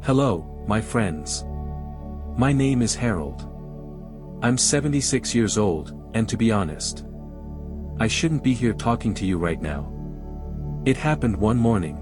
Hello, my friends. My name is Harold. I'm 76 years old, and to be honest, I shouldn't be here talking to you right now. It happened one morning.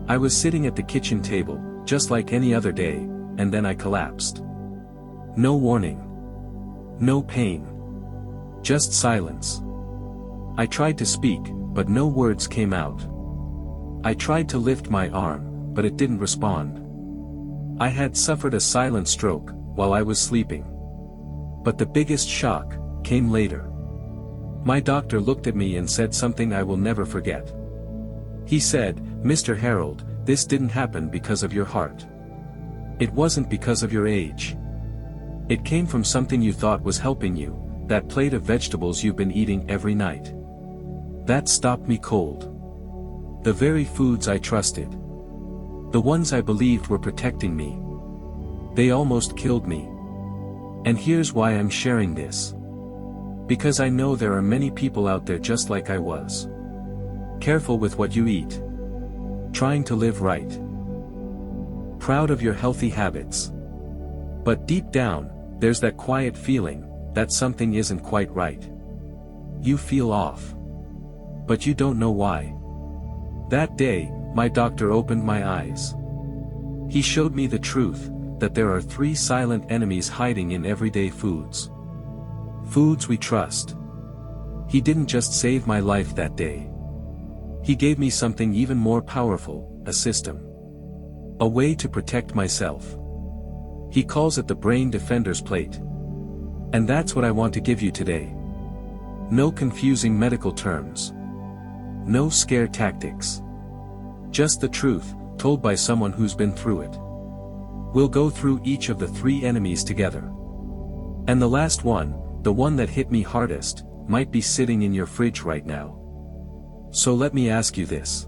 I was sitting at the kitchen table, just like any other day, and then I collapsed. No warning. No pain. Just silence. I tried to speak, but no words came out. I tried to lift my arm, but it didn't respond. I had suffered a silent stroke while I was sleeping. But the biggest shock came later. My doctor looked at me and said something I will never forget. He said, "Mr. Harold, this didn't happen because of your heart. It wasn't because of your age. It came from something you thought was helping you, that plate of vegetables you've been eating every night. That stopped me cold. The very foods I trusted. The ones I believed were protecting me. They almost killed me. And here's why I'm sharing this. Because I know there are many people out there just like I was. Careful with what you eat. Trying to live right. Proud of your healthy habits. But deep down, there's that quiet feeling that something isn't quite right. You feel off. But you don't know why. That day, my doctor opened my eyes. He showed me the truth, that there are 3 silent enemies hiding in everyday foods. Foods we trust. He didn't just save my life that day. He gave me something even more powerful, a system. A way to protect myself. He calls it the Brain Defender's Plate. And that's what I want to give you today. No confusing medical terms. No scare tactics. Just the truth, told by someone who's been through it. We'll go through each of the 3 enemies together. And the last one, the one that hit me hardest, might be sitting in your fridge right now. So let me ask you this.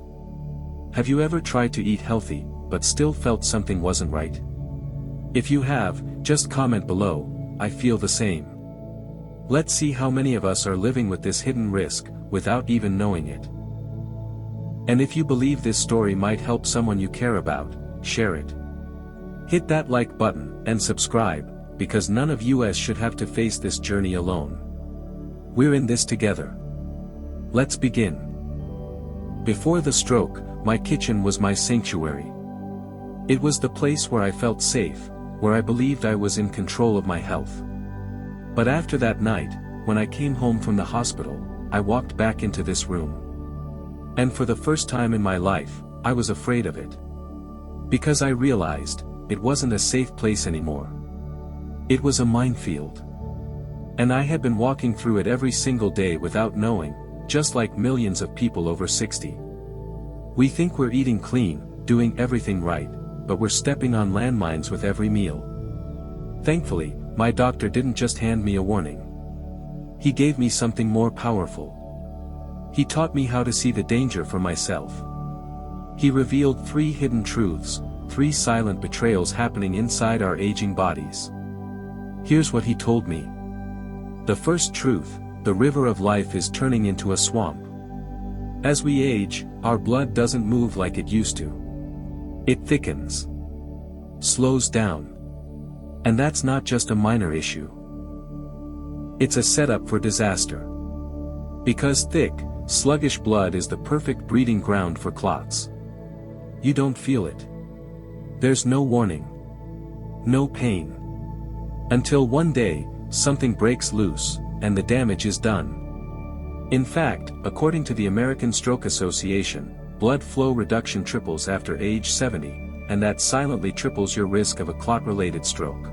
Have you ever tried to eat healthy, but still felt something wasn't right? If you have, just comment below, I feel the same. Let's see how many of us are living with this hidden risk, without even knowing it. And if you believe this story might help someone you care about, share it. Hit that like button, and subscribe, because none of us should have to face this journey alone. We're in this together. Let's begin. Before the stroke, my kitchen was my sanctuary. It was the place where I felt safe, where I believed I was in control of my health. But after that night, when I came home from the hospital, I walked back into this room. And for the first time in my life, I was afraid of it. Because I realized, it wasn't a safe place anymore. It was a minefield. And I had been walking through it every single day without knowing, just like millions of people over 60. We think we're eating clean, doing everything right, but we're stepping on landmines with every meal. Thankfully, my doctor didn't just hand me a warning. He gave me something more powerful. He taught me how to see the danger for myself. He revealed 3 hidden truths, 3 silent betrayals happening inside our aging bodies. Here's what he told me. The first truth, the river of life is turning into a swamp. As we age, our blood doesn't move like it used to. It thickens. Slows down. And that's not just a minor issue. It's a setup for disaster. Because thick, sluggish blood is the perfect breeding ground for clots. You don't feel it. There's no warning. No pain. Until one day, something breaks loose, and the damage is done. In fact, according to the American Stroke Association, blood flow reduction triples after age 70, and that silently triples your risk of a clot-related stroke.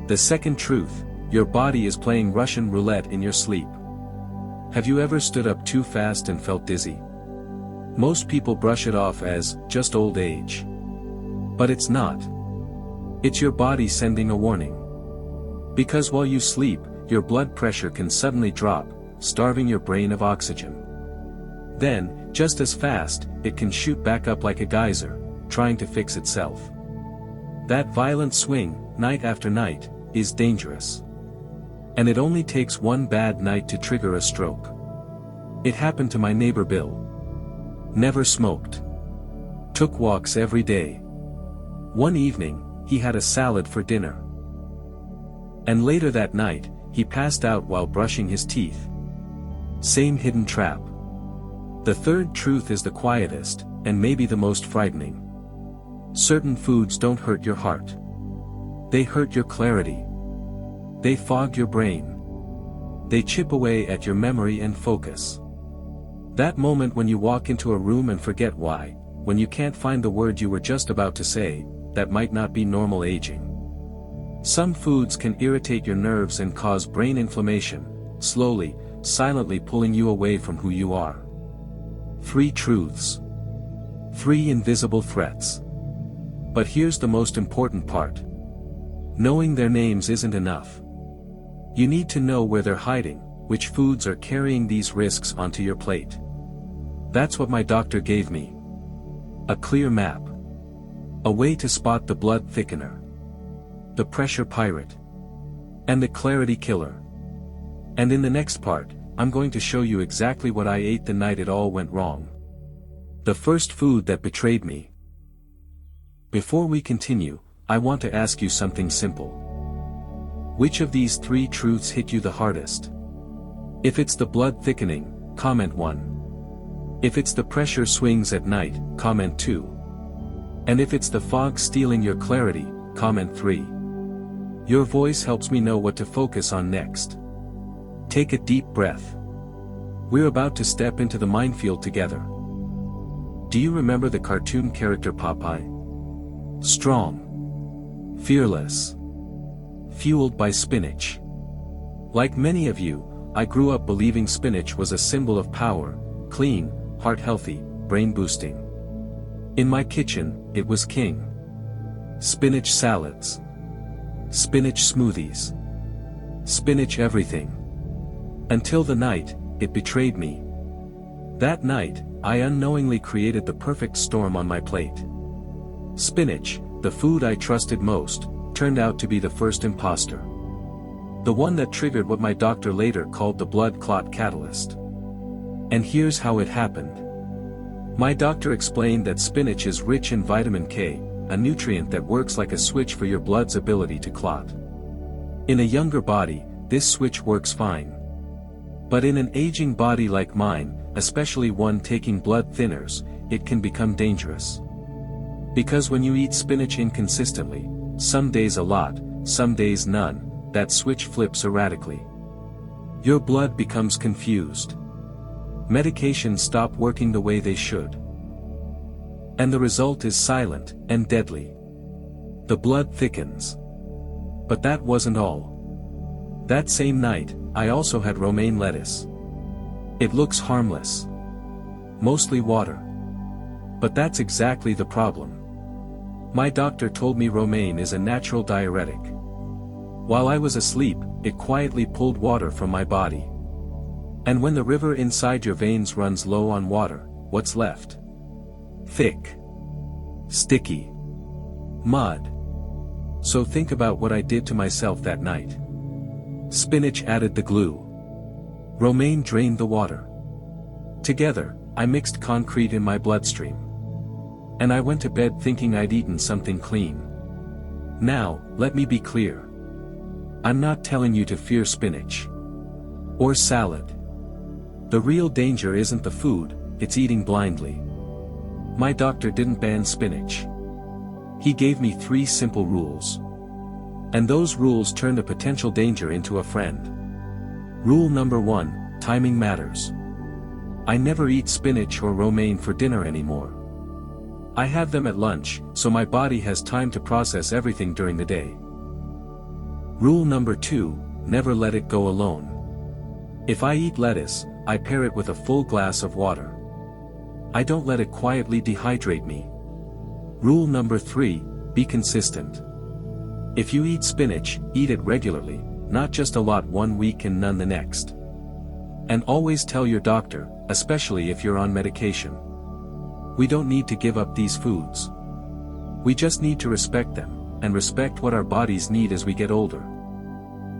The second truth, your body is playing Russian roulette in your sleep. Have you ever stood up too fast and felt dizzy? Most people brush it off as just old age. But it's not. It's your body sending a warning. Because while you sleep, your blood pressure can suddenly drop, starving your brain of oxygen. Then, just as fast, it can shoot back up like a geyser, trying to fix itself. That violent swing, night after night, is dangerous. And it only takes one bad night to trigger a stroke. It happened to my neighbor Bill. Never smoked. Took walks every day. One evening, he had a salad for dinner. And later that night, he passed out while brushing his teeth. Same hidden trap. The third truth is the quietest, and maybe the most frightening. Certain foods don't hurt your heart. They hurt your clarity. They fog your brain. They chip away at your memory and focus. That moment when you walk into a room and forget why, when you can't find the word you were just about to say, that might not be normal aging. Some foods can irritate your nerves and cause brain inflammation, slowly, silently pulling you away from who you are. 3 truths. 3 invisible threats. But here's the most important part. Knowing their names isn't enough. You need to know where they're hiding, which foods are carrying these risks onto your plate. That's what my doctor gave me. A clear map. A way to spot the blood thickener, the pressure pirate, and the clarity killer. And in the next part, I'm going to show you exactly what I ate the night it all went wrong. The first food that betrayed me. Before we continue, I want to ask you something simple. Which of these 3 truths hit you the hardest? If it's the blood thickening, comment 1. If it's the pressure swings at night, comment 2. And if it's the fog stealing your clarity, comment 3. Your voice helps me know what to focus on next. Take a deep breath. We're about to step into the minefield together. Do you remember the cartoon character Popeye? Strong. Fearless. Fueled by spinach. Like many of you, I grew up believing spinach was a symbol of power, clean, heart-healthy, brain-boosting. In my kitchen, it was king. Spinach salads. Spinach smoothies. Spinach everything. Until the night, it betrayed me. That night, I unknowingly created the perfect storm on my plate. Spinach, the food I trusted most, turned out to be the first imposter. The one that triggered what my doctor later called the blood clot catalyst. And here's how it happened. My doctor explained that spinach is rich in vitamin K, a nutrient that works like a switch for your blood's ability to clot. In a younger body, this switch works fine. But in an aging body like mine, especially one taking blood thinners, it can become dangerous. Because when you eat spinach inconsistently, some days a lot, some days none, that switch flips erratically. Your blood becomes confused. Medications stop working the way they should. And the result is silent and deadly. The blood thickens. But that wasn't all. That same night, I also had romaine lettuce. It looks harmless. Mostly water. But that's exactly the problem. My doctor told me romaine is a natural diuretic. While I was asleep, it quietly pulled water from my body. And when the river inside your veins runs low on water, what's left? Thick. Sticky. Mud. So think about what I did to myself that night. Spinach added the glue. Romaine drained the water. Together, I mixed concrete in my bloodstream. And I went to bed thinking I'd eaten something clean. Now, let me be clear. I'm not telling you to fear spinach. Or salad. The real danger isn't the food, it's eating blindly. My doctor didn't ban spinach. He gave me 3 simple rules. And those rules turned a potential danger into a friend. Rule number 1, timing matters. I never eat spinach or romaine for dinner anymore. I have them at lunch, so my body has time to process everything during the day. Rule number 2, never let it go alone. If I eat lettuce, I pair it with a full glass of water. I don't let it quietly dehydrate me. Rule number 3, be consistent. If you eat spinach, eat it regularly, not just a lot one week and none the next. And always tell your doctor, especially if you're on medication. We don't need to give up these foods. We just need to respect them, and respect what our bodies need as we get older.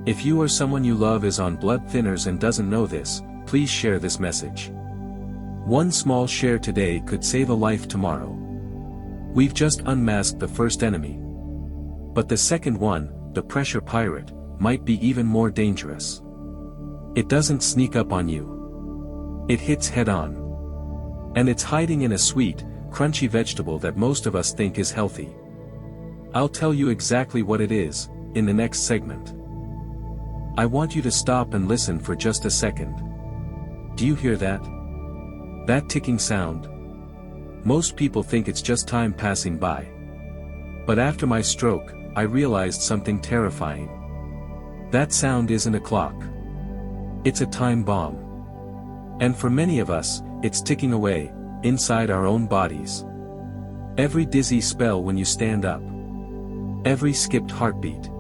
If you or someone you love is on blood thinners and doesn't know this, please share this message. One small share today could save a life tomorrow. We've just unmasked the first enemy. But the second one, the pressure pirate, might be even more dangerous. It doesn't sneak up on you. It hits head-on. And it's hiding in a sweet, crunchy vegetable that most of us think is healthy. I'll tell you exactly what it is, in the next segment. I want you to stop and listen for just a second. Do you hear that? That ticking sound? Most people think it's just time passing by. But after my stroke, I realized something terrifying. That sound isn't a clock. It's a time bomb. And for many of us, it's ticking away, inside our own bodies. Every dizzy spell when you stand up. Every skipped heartbeat.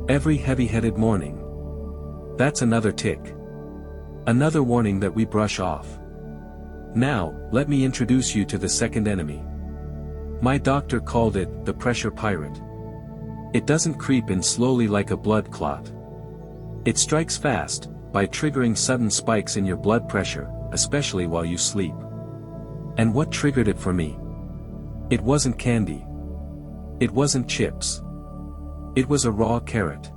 Every heavy-headed morning. That's another tick. Another warning that we brush off. Now, let me introduce you to the second enemy. My doctor called it the pressure pirate. It doesn't creep in slowly like a blood clot. It strikes fast, by triggering sudden spikes in your blood pressure, especially while you sleep. And what triggered it for me? It wasn't candy. It wasn't chips. It was a raw carrot.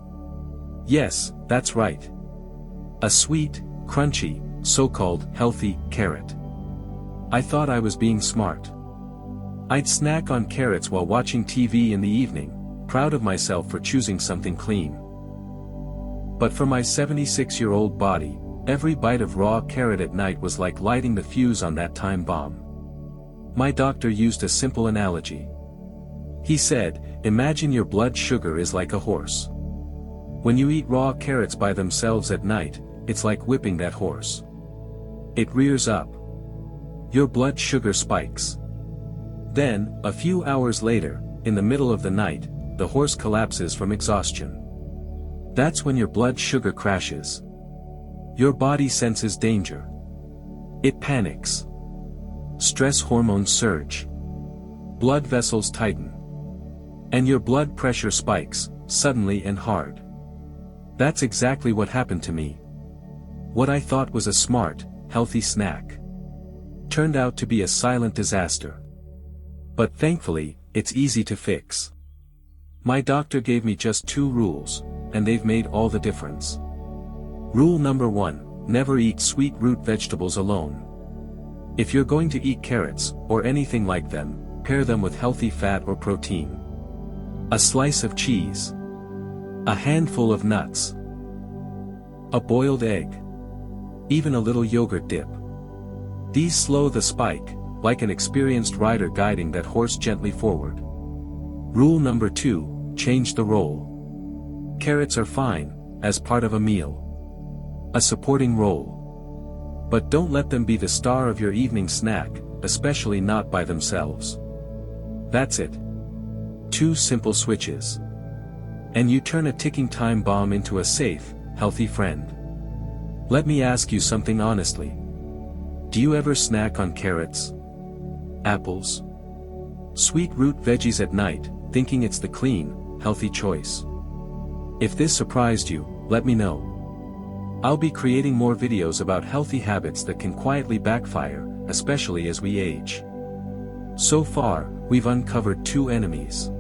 Yes, that's right. A sweet, crunchy, so-called healthy carrot. I thought I was being smart. I'd snack on carrots while watching TV in the evening, proud of myself for choosing something clean. But for my 76-year-old body, every bite of raw carrot at night was like lighting the fuse on that time bomb. My doctor used a simple analogy. He said, imagine your blood sugar is like a horse. When you eat raw carrots by themselves at night, it's like whipping that horse. It rears up. Your blood sugar spikes. Then, a few hours later, in the middle of the night, the horse collapses from exhaustion. That's when your blood sugar crashes. Your body senses danger. It panics. Stress hormones surge. Blood vessels tighten. And your blood pressure spikes, suddenly and hard. That's exactly what happened to me. What I thought was a smart, healthy snack turned out to be a silent disaster. But thankfully, it's easy to fix. My doctor gave me just 2 rules, and they've made all the difference. Rule number 1, never eat sweet root vegetables alone. If you're going to eat carrots, or anything like them, pair them with healthy fat or protein. A slice of cheese. A handful of nuts. A boiled egg. Even a little yogurt dip. These slow the spike, like an experienced rider guiding that horse gently forward. Rule number 2, change the role. Carrots are fine, as part of a meal. A supporting role. But don't let them be the star of your evening snack, especially not by themselves. That's it. 2 simple switches. And you turn a ticking time bomb into a safe, healthy friend. Let me ask you something honestly. Do you ever snack on carrots? Apples? Sweet root veggies at night, thinking it's the clean, healthy choice? If this surprised you, let me know. I'll be creating more videos about healthy habits that can quietly backfire, especially as we age. So far, we've uncovered 2 enemies.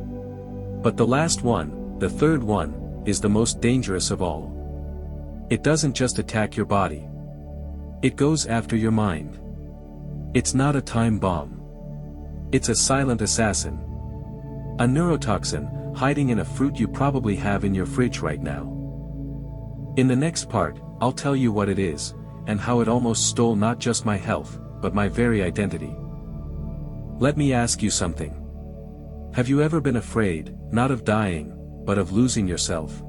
But the last one, the third one, is the most dangerous of all. It doesn't just attack your body. It goes after your mind. It's not a time bomb. It's a silent assassin. A neurotoxin, hiding in a fruit you probably have in your fridge right now. In the next part, I'll tell you what it is, and how it almost stole not just my health, but my very identity. Let me ask you something. Have you ever been afraid, not of dying, but of losing yourself?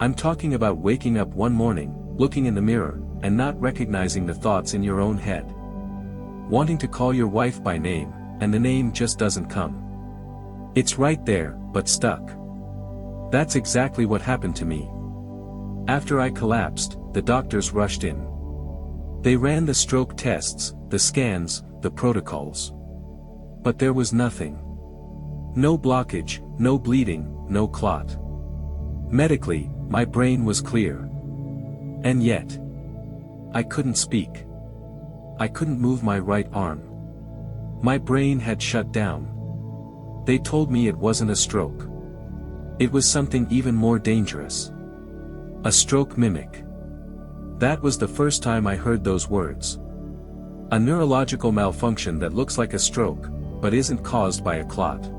I'm talking about waking up one morning, looking in the mirror, and not recognizing the thoughts in your own head. Wanting to call your wife by name, and the name just doesn't come. It's right there, but stuck. That's exactly what happened to me. After I collapsed, the doctors rushed in. They ran the stroke tests, the scans, the protocols. But there was nothing. No blockage, no bleeding, no clot. Medically, my brain was clear. And yet, I couldn't speak. I couldn't move my right arm. My brain had shut down. They told me it wasn't a stroke. It was something even more dangerous. A stroke mimic. That was the first time I heard those words. A neurological malfunction that looks like a stroke, but isn't caused by a clot.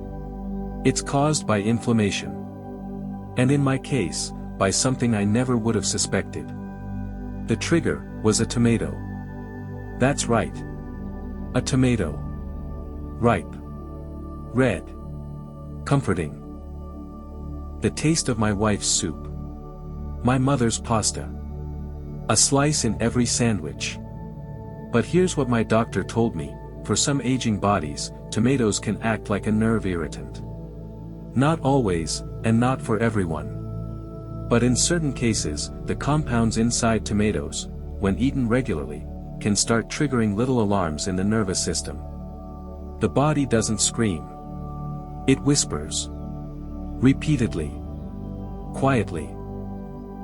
It's caused by inflammation. And in my case, by something I never would have suspected. The trigger was a tomato. That's right. A tomato. Ripe. Red. Comforting. The taste of my wife's soup. My mother's pasta. A slice in every sandwich. But here's what my doctor told me: for some aging bodies, tomatoes can act like a nerve irritant. Not always, and not for everyone. But in certain cases, the compounds inside tomatoes, when eaten regularly, can start triggering little alarms in the nervous system. The body doesn't scream. It whispers. Repeatedly. Quietly.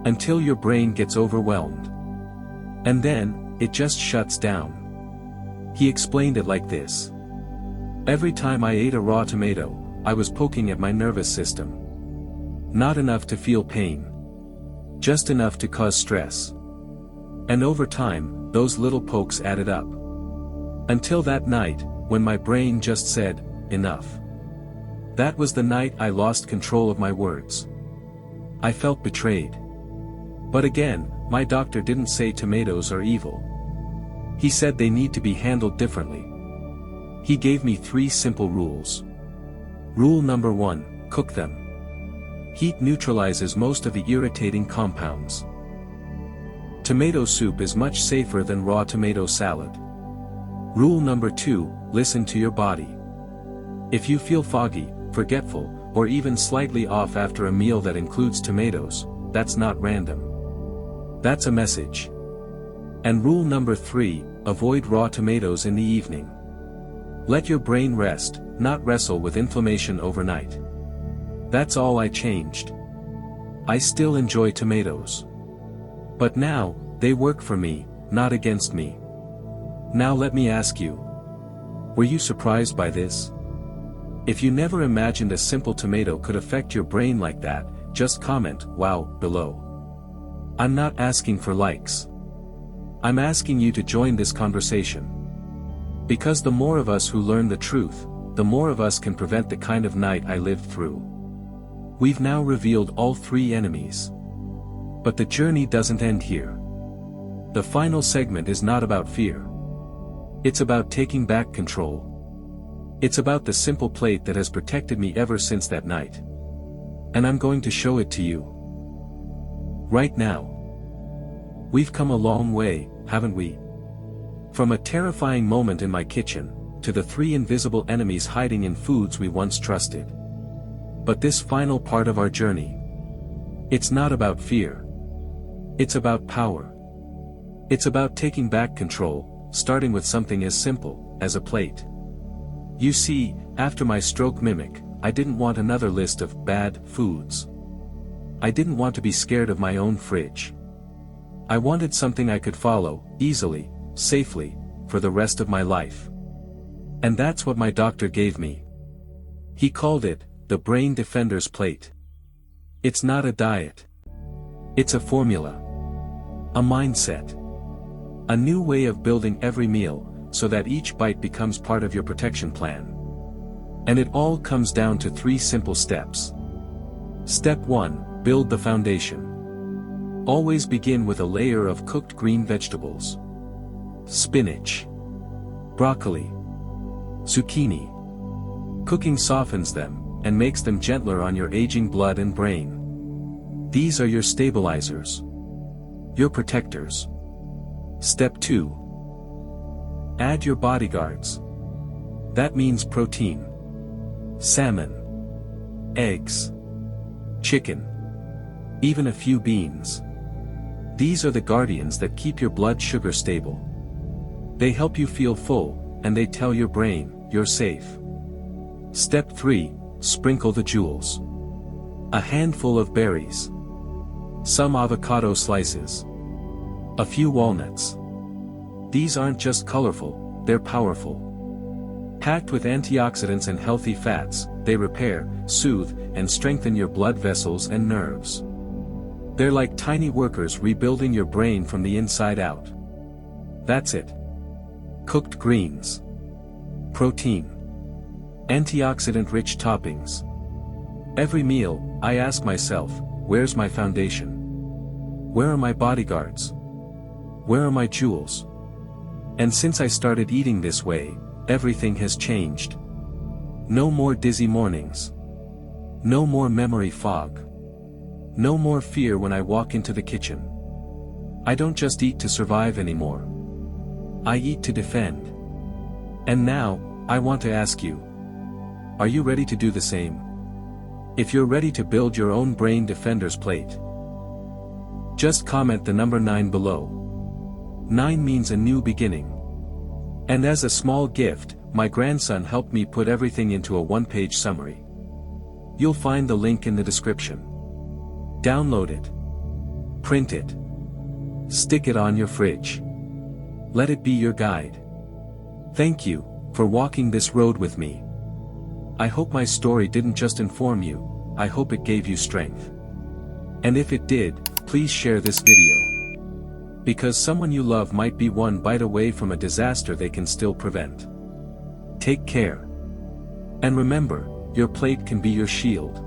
Until your brain gets overwhelmed. And then, it just shuts down. He explained it like this. Every time I ate a raw tomato, I was poking at my nervous system. Not enough to feel pain. Just enough to cause stress. And over time, those little pokes added up. Until that night, when my brain just said, enough. That was the night I lost control of my words. I felt betrayed. But again, my doctor didn't say tomatoes are evil. He said they need to be handled differently. He gave me 3 simple rules. Rule number 1, cook them. Heat neutralizes most of the irritating compounds. Tomato soup is much safer than raw tomato salad. Rule number 2, listen to your body. If you feel foggy, forgetful, or even slightly off after a meal that includes tomatoes, that's not random. That's a message. And rule number 3, avoid raw tomatoes in the evening. Let your brain rest, not wrestle with inflammation overnight. That's all I changed. I still enjoy tomatoes. But now, they work for me, not against me. Now let me ask you. Were you surprised by this? If you never imagined a simple tomato could affect your brain like that, just comment "wow" below. I'm not asking for likes. I'm asking you to join this conversation. Because the more of us who learn the truth, the more of us can prevent the kind of night I lived through. We've now revealed all 3 enemies. But the journey doesn't end here. The final segment is not about fear. It's about taking back control. It's about the simple plate that has protected me ever since that night. And I'm going to show it to you. Right now. We've come a long way, haven't we? From a terrifying moment in my kitchen, to the 3 invisible enemies hiding in foods we once trusted. But this final part of our journey, it's not about fear. It's about power. It's about taking back control, starting with something as simple as a plate. You see, after my stroke mimic, I didn't want another list of bad foods. I didn't want to be scared of my own fridge. I wanted something I could follow, easily, safely, for the rest of my life. And that's what my doctor gave me. He called it, the Brain Defender's Plate. It's not a diet. It's a formula. A mindset. A new way of building every meal, so that each bite becomes part of your protection plan. And it all comes down to 3 simple steps. Step 1, build the foundation. Always begin with a layer of cooked green vegetables. Spinach. Broccoli. Zucchini. Cooking softens them, and makes them gentler on your aging blood and brain. These are your stabilizers. Your protectors. Step 2. Add your bodyguards. That means protein. Salmon. Eggs. Chicken. Even a few beans. These are the guardians that keep your blood sugar stable. They help you feel full, and they tell your brain, you're safe. Step 3, sprinkle the jewels. A handful of berries. Some avocado slices. A few walnuts. These aren't just colorful, they're powerful. Packed with antioxidants and healthy fats, they repair, soothe, and strengthen your blood vessels and nerves. They're like tiny workers rebuilding your brain from the inside out. That's it. Cooked greens. Protein. Antioxidant-rich toppings. Every meal, I ask myself, where's my foundation? Where are my bodyguards? Where are my jewels? And since I started eating this way, everything has changed. No more dizzy mornings. No more memory fog. No more fear when I walk into the kitchen. I don't just eat to survive anymore. I eat to defend. And now, I want to ask you. Are you ready to do the same? If you're ready to build your own Brain Defenders plate, just comment the number 9 below. 9 means a new beginning. And as a small gift, my grandson helped me put everything into a one-page summary. You'll find the link in the description. Download it. Print it. Stick it on your fridge. Let it be your guide. Thank you for walking this road with me. I hope my story didn't just inform you, I hope it gave you strength. And if it did, please share this video. Because someone you love might be one bite away from a disaster they can still prevent. Take care. And remember, your plate can be your shield.